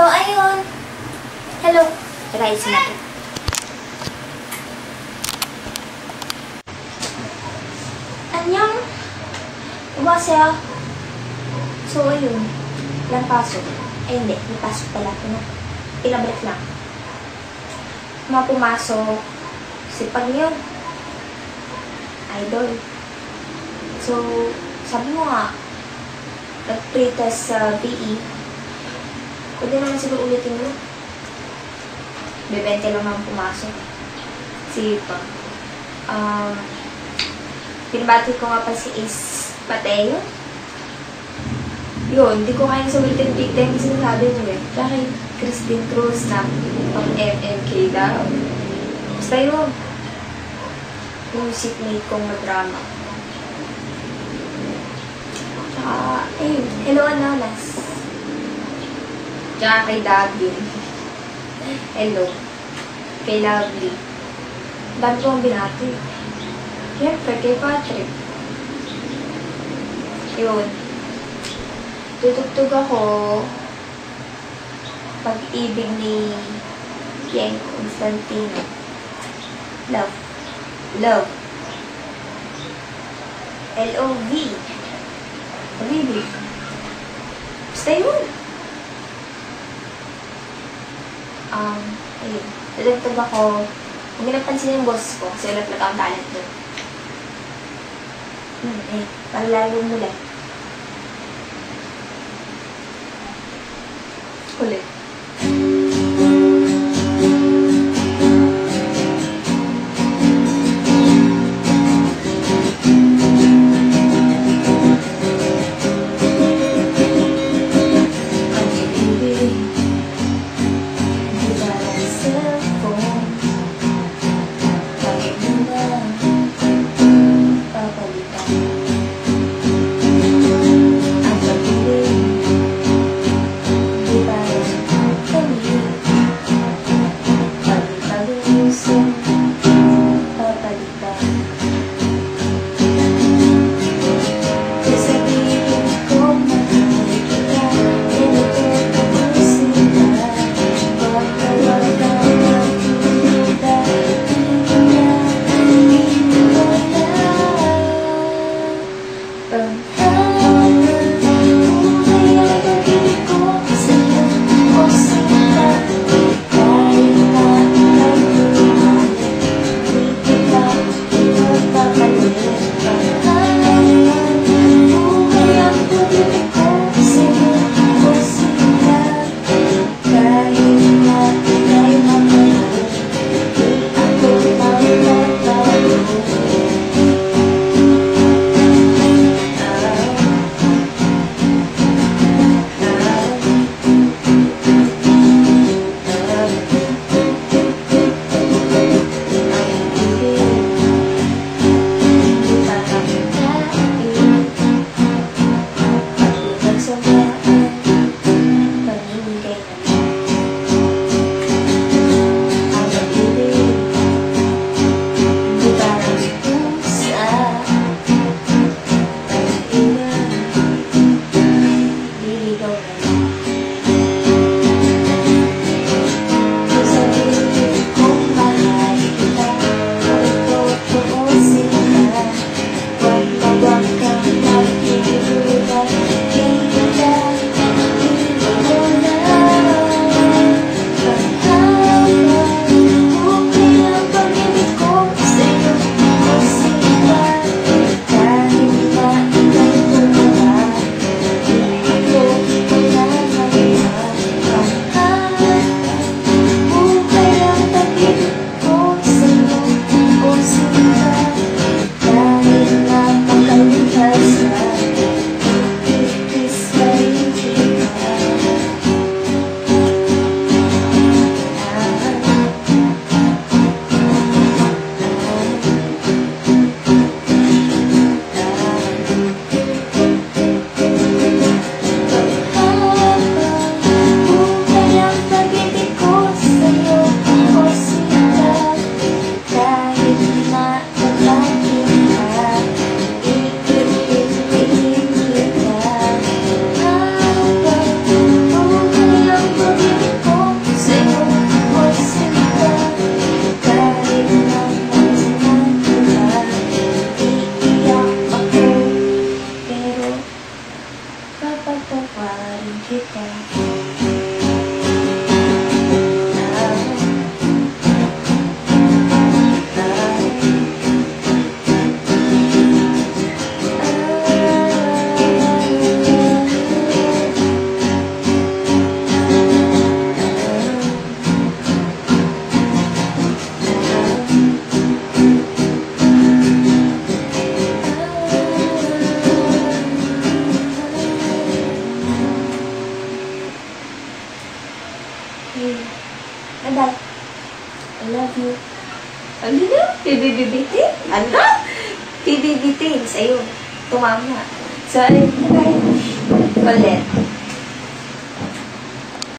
So, ayun. Hello. Rise natin. Anyang. Umasaya. So, ayun. Ilang pasok. Ay, hindi. May pasok pala. Pinabalik lang. Mga pumasok. Sipag niyo. Idol. So, sabi mo nga, nag-pretest sa PE. Pwede naman siguro ulitin mo. Bebente lang naman pumasok. Sipag. Pinabati ko nga pa si Ace Mateo. Yun, hindi ko kaya sa ulitin big time yung sinasabi mo eh. Dahil Christine Cruz na pang MMK daw. Basta yun. Yung seatmate kong madrama. Tsaka, ayun. Hello, Ananas. Tsaka kay David. Hello. Kay Lovely. Dami ko ang binati. Siyempre, kay Patrick. Yun. Tutugtog ako Pag-ibig ni Yang Constantino. Love. Love. L-O-V. Pag-ibig. Basta yun. Ayun. Tutugtog ako. Huwag napansin yung boss ko kasi wala talaga ang talent doon. Palalagong mula. Ulit. kita. Bye-bye. I love you. Ano na? Pibibibitin? Ano? Pibibitin sa'yo. Tumama. So, bye-bye. Ulit.